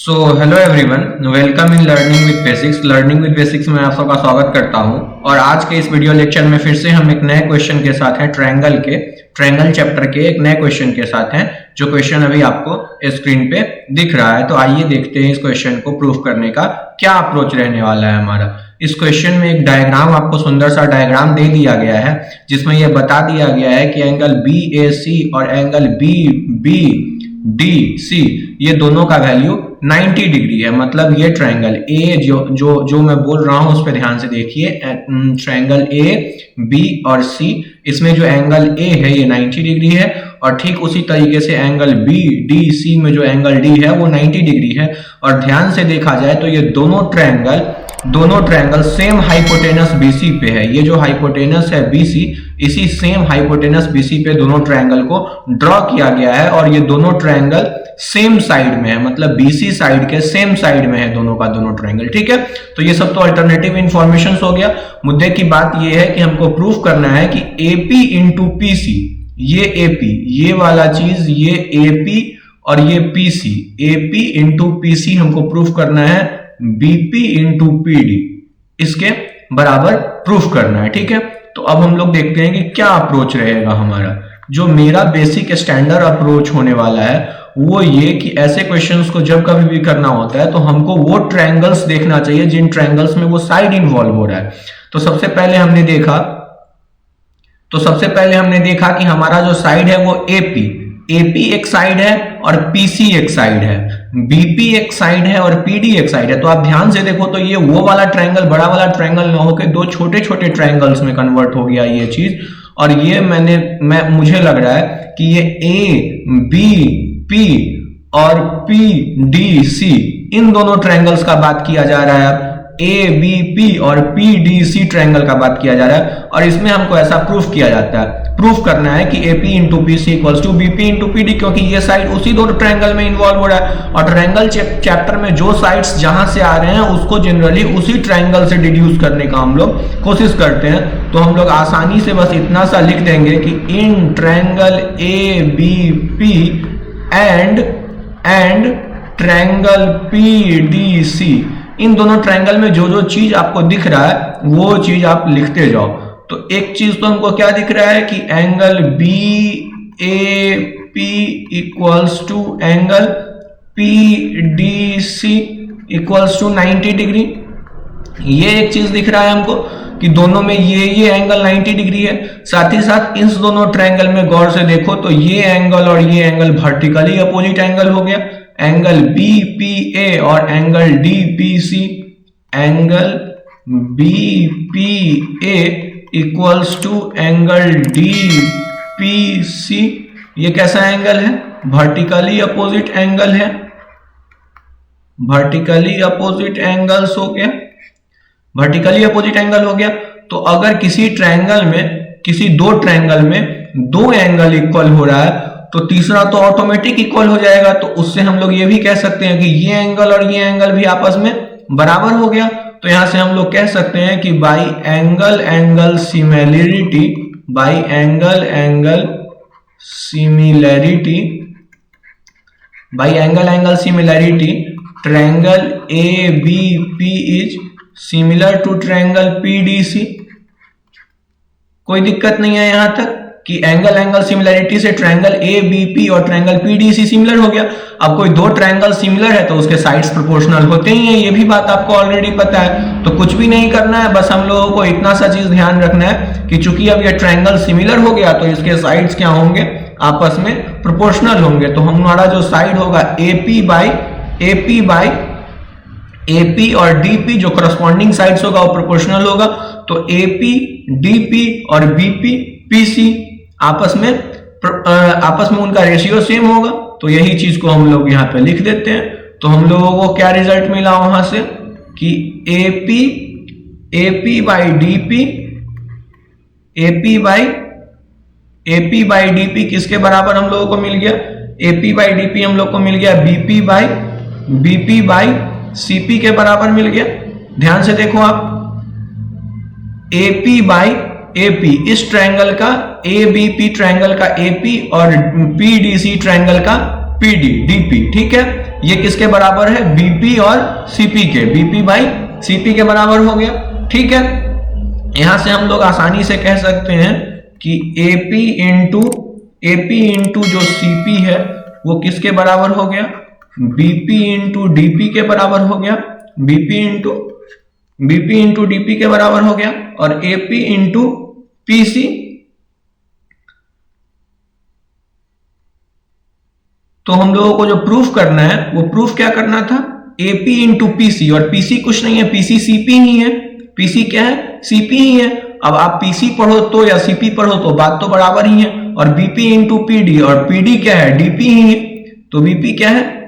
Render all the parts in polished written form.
So hello everyone, welcome in learning with basics. Learning with basics में आप सबका स्वागत करता हूं। और आज के इस वीडियो लेक्चर में फिर से हम एक नए क्वेश्चन के साथ हैं, ट्रायंगल चैप्टर के एक नए क्वेश्चन के साथ हैं, जो क्वेश्चन अभी आपको स्क्रीन पे दिख रहा है। तो आइए देखते हैं इस क्वेश्चन को प्रूफ करने का क्या अप्रोच रहने वाला है हमारा। इस क्वेश्चन में एक डायग्राम, आपको सुंदर सा डायग्राम दे दिया गया है, जिसमें यह बता दिया गया है कि एंगल BAC और एंगल BBDC ये दोनों का वैल्यू 90 डिग्री है। मतलब ये ट्रायंगल ए जो मैं बोल रहा हूं उस पर ध्यान से देखिए। ट्रायंगल ए, बी और सी, इसमें जो एंगल ए है ये 90 डिग्री है, और ठीक उसी तरीके से एंगल BDC में जो एंगल डी है वो 90 डिग्री है। और ध्यान से देखा जाए तो ये दोनों ट्रायंगल सेम हाइपोटेनस BC पे है। ये जो हाइपोटेनस है BC, इसी सेम हाइपोटेनस BC पे दोनों ट्रायंगल को ड्रॉ किया गया है, और ये दोनों ट्रायंगल सेम साइड में है, मतलब BC साइड के सेम साइड में है दोनों का दोनों ट्रायंगल। ठीक है, तो ये सब तो अल्टरनेटिव इंफॉर्मेशन हो गया। मुद्दे की बात ये है कि हमको प्रूफ करना है कि AP इंटू PC, ये AP, ये वाला चीज, ये AP और ये PC, AP इंटू PC हमको प्रूफ करना है BP इंटू PD, इसके बराबर प्रूफ करना है। ठीक है, तो अब हम लोग देखते हैं कि क्या अप्रोच रहेगा हमारा। जो मेरा बेसिक स्टैंडर्ड अप्रोच होने वाला है वो ये कि ऐसे क्वेश्चंस को जब कभी भी करना होता है तो हमको वो ट्रायंगल्स देखना चाहिए जिन ट्रायंगल्स में वो साइड इन्वॉल्व हो रहा है। तो सबसे पहले हमने देखा कि हमारा जो साइड है वो AP एक साइड है और PC एक साइड है, BP एक साइड है और PD एक साइड है। तो आप ध्यान से देखो तो ये वो वाला ट्रायंगल, बड़ा वाला ट्रायंगल ना होकर दो छोटे छोटे ट्रायंगल्स में कन्वर्ट हो गया ये चीज। और ये मुझे लग रहा है कि ये ABP और PDC, इन दोनों ट्रायंगल्स का बात किया जा रहा है। ABP और PDC ट्रायंगल का बात किया जा रहा है, और इसमें हमको ऐसा प्रूफ किया जाता है, प्रूफ करना है कि AP into PC equals to BP into PD, क्योंकि ये साइड उसी दो ट्रायंगल में इन्वॉल्व हो रहा है। और ट्रायंगल चैप्टर में जो साइड्स जहां से आ रहे हैं उसको जनरली उसी ट्रायंगल से डिड्यूस करने का हम लोग कोशिश करते हैं। तो हम लोग आसानी से बस इतना सा लिख देंगे कि in triangle ABP and triangle PDC, इन दोनों ट्रायंगल में जो जो चीज आपको दिख रहा है वो चीज आप लिखते जाओ। तो एक चीज तो हमको क्या दिख रहा है कि angle BAP equals to angle PDC equals to 90 degree. ये एक चीज दिख रहा है हमको कि दोनों में ये एंगल 90 डिग्री है। साथ ही साथ इन दोनों ट्रायंगल में गौर से देखो तो ये एंगल और ये एंगल वर्टिकली अपोजिट एंगल हो गया। एंगल BPA और angle DPC, angle BPA equals to angle DPC, ये कैसा एंगल है? वर्टिकली अपोजिट एंगल है, वर्टिकली अपोजिट एंगल्स हो गया, वर्टिकली अपोजिट एंगल हो गया। तो अगर किसी दो ट्रायंगल में दो एंगल इक्वल हो रहा है तो तीसरा तो ऑटोमेटिक इक्वल हो जाएगा। तो उससे हम लोग ये भी कह सकते हैं कि ये एंगल और ये एंगल भी आपस में बराबर हो गया। तो यहां से हम लोग कह सकते हैं कि by angle similarity triangle ABP is similar to triangle PDC। कोई दिक्कत नहीं है यहां तक कि एंगल सिमिलैरिटी से ट्रायंगल ABP और ट्रायंगल PDC सिमिलर हो गया। अब कोई दो ट्रायंगल सिमिलर है तो उसके साइड्स प्रोपोर्शनल होते ही हैं, ये भी बात आपको ऑलरेडी पता है। तो कुछ भी नहीं करना है, बस हम लोगों को इतना सा चीज ध्यान रखना है कि चूंकि अब ये ट्रायंगल सिमिलर हो गया तो इसके साइड्स क्या होंगे? आपस में प्रोपोर्शनल होंगे। तो हमारा जो साइड होगा AP और DP, जो करस्पॉन्डिंग साइड्स होगा वो प्रोपोर्शनल होगा। तो AP, DP और BP, PC आपस में उनका रेशियो सेम होगा। तो यही चीज को हम लोग यहाँ पे लिख देते हैं। तो हम लोगों को क्या रिजल्ट मिला वहां से कि AP बाई DP किसके बराबर हम लोगों को मिल गया? AP बाई DP हम लोग को मिल गया BP बाई CP के बराबर मिल गया। ध्यान से देखो आप, AP बाई AP, इस ट्रायंगल का ABP ट्रायंगल का AP और PDC ट्रायंगल का पीडी डीपी, ठीक है। ये किसके बराबर है, बीपी और सीपी के, बीपी बाई सीपी के बराबर हो गया, ठीक है। यहां से हम लोग आसानी से कह सकते हैं कि एपी इंटू जो सीपी है वो किसके बराबर हो गया, बीपी इंटू डीपी के बराबर हो गया, बीपी इंटू डीपी के बराबर हो गया, और एपी इंटू पीसी, तो हम लोगों को जो प्रूफ करना है वो प्रूफ क्या करना था, एपी इंटू पीसी, और पीसी कुछ नहीं है, पीसी सीपी ही है, पीसी क्या है, सीपी ही है। अब आप पीसी पढ़ो तो या सीपी पढ़ो तो बात तो बराबर ही है, और बीपी इंटू पीडी, और पीडी क्या है, डीपी ही है, तो बीपी क्या है,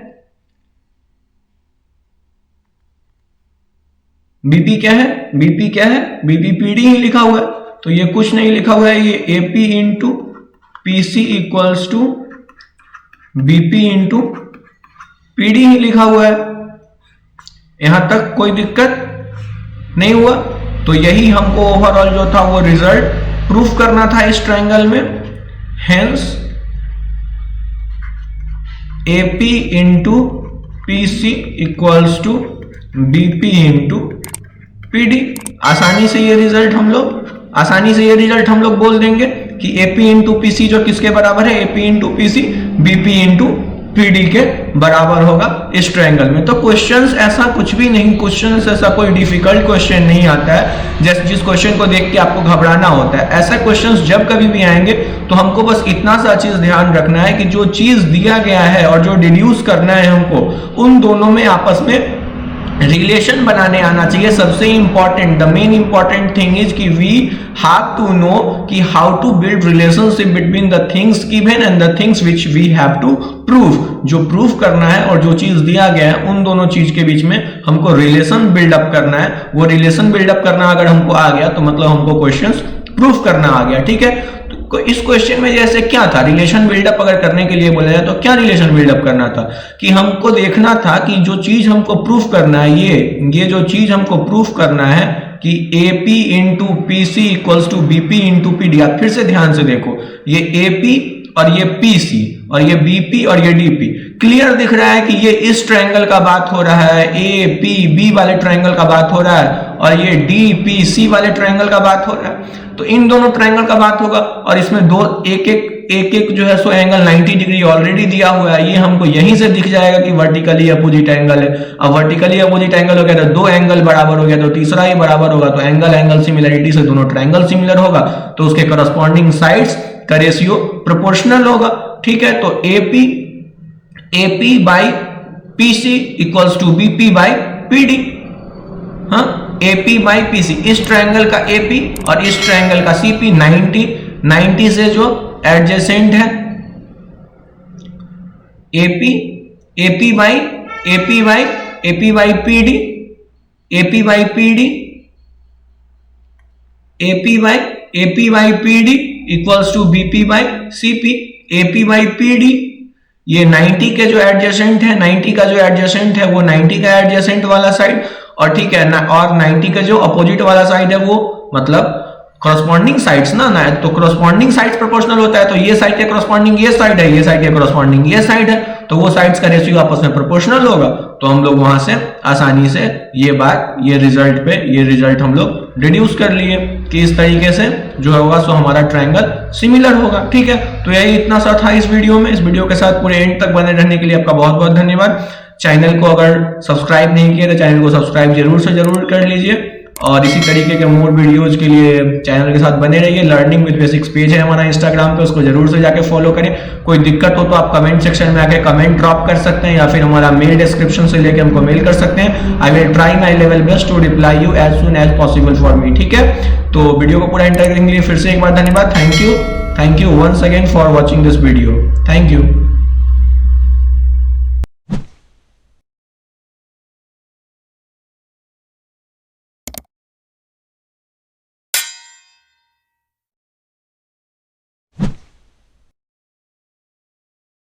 बीपी क्या है, बीपी पीडी ही लिखा हुआ है, तो ये कुछ नहीं लिखा हुआ है, ये AP into PC equals to BP into PD ही लिखा हुआ है। यहां तक कोई दिक्कत नहीं हुआ। तो यही हमको ओवरऑल जो था वो रिजल्ट प्रूफ करना था इस ट्रायंगल में। Hence AP into PC equals to BP into PD. आसानी से ये रिजल्ट हम लोग बोल देंगे कि एपी इंटू पीसी जो किसके बराबर है, AP into PC BP into PD के बराबर होगा इस ट्रायंगल में। तो क्वेश्चंस ऐसा कुछ भी नहीं, क्वेश्चंस ऐसा कोई डिफिकल्ट क्वेश्चन नहीं आता है जिस क्वेश्चन को देख के आपको घबराना होता है। ऐसा क्वेश्चंस जब कभी भी आएंगे तो हमको बस इतना सा चीज ध्यान रखना है कि जो चीज दिया गया है और जो डिड्यूस करना है हमको, उन दोनों में आपस में रिलेशन बनाने आना चाहिए। सबसे important, the main important thing is कि वी हैव टू नो कि how to build relationship between the things given and the things which we have to prove. जो प्रूफ करना है और जो चीज दिया गया है उन दोनों चीज के बीच में हमको रिलेशन बिल्डअप करना है। वो रिलेशन बिल्डअप करना अगर हमको आ गया तो मतलब हमको क्वेश्चंस प्रूफ करना आ गया, ठीक है। तो इस क्वेश्चन में जैसे क्या था, रिलेशन बिल्डअप अगर करने के लिए बोला जाए तो क्या रिलेशन बिल्डअप करना था कि हमको देखना था कि जो चीज हमको प्रूफ करना है, ये जो चीज हमको प्रूफ करना है कि AP into PC equals to BP into PD. आप फिर से ध्यान से देखो, ये एपी और ये पीसी और ये बीपी और ये डीपी, क्लियर दिख रहा है कि ये इस ट्रायंगल का बात हो रहा है, ए पी बी वाले ट्रायंगल का बात हो रहा है, और ये डी पी सी वाले ट्रायंगल का बात हो रहा है। तो इन दोनों ट्रायंगल का बात होगा और इसमें दो एक जो है सो एंगल 90 डिग्री ऑलरेडी दिया हुआ है। ये हमको यहीं से दिख जाएगा कि वर्टिकली अपोजिट एंगल है। अब वर्टिकली अपोजिट एंगल हो गया तो दो एंगल बराबर हो गया तो तीसरा ही बराबर होगा, तो एंगल सिमिलरिटी से दोनों ट्रायंगल सिमिलर होगा तो उसके करस्पॉन्डिंग साइड्स का रेशियो प्रोपोर्शनल होगा, ठीक है। तो AP by PC equals to BP by PD. हाँ, एपी बाई पीसी, इस ट्रायंगल का एपी और इस ट्रायंगल का सीपी 90 से जो एडजेसेंट है, AP by PD, AP by PD equals to BP by CP. AP by PD ये 90 के जो एडजेसेंट है, 90 का जो एडजेसेंट है वो 90 का एडजेसेंट वाला साइड, और ठीक है ना, और 90 का जो अपोजिट वाला साइड है वो मतलब करस्पॉन्डिंग साइड्स ना, तो करस्पॉन्डिंग साइड्स प्रोपोर्शनल होता है। तो ये साइड के करस्पॉन्डिंग ये साइड है, ये साइड के करस्पॉन्डिंग ये साइड है, तो वो साइड्स का रेशियो आपस में प्रोपोर्शनल होगा। तो हम लोग वहां से आसानी से ये रिजल्ट हम लोग डिड्यूस कर लिए कि इस तरीके से जो होगा सो हमारा ट्रायंगल सिमिलर होगा, ठीक है। तो यही इतना सा था इस वीडियो में। इस वीडियो के साथ पूरे एंड तक बने रहने के लिए आपका बहुत बहुत धन्यवाद। चैनल को अगर सब्सक्राइब नहीं किया तो चैनल को सब्सक्राइब जरूर कर लीजिए, और इसी तरीके के मोर वीडियोज के लिए चैनल के साथ बने रहिए। लर्निंग विद बेसिक्स पेज है हमारा इंस्टाग्राम पे, उसको जरूर से जाके फॉलो करें। कोई दिक्कत हो तो आप कमेंट सेक्शन में आके कमेंट ड्रॉप कर सकते हैं, या फिर हमारा मेल डिस्क्रिप्शन से लेके हमको मेल कर सकते हैं। I will try my level best to reply you as soon as possible for me, ठीक है। तो वीडियो को पूरा एंटर करने के लिए फिर से एक बार धन्यवाद। Thank you once again for watching this video. Thank you.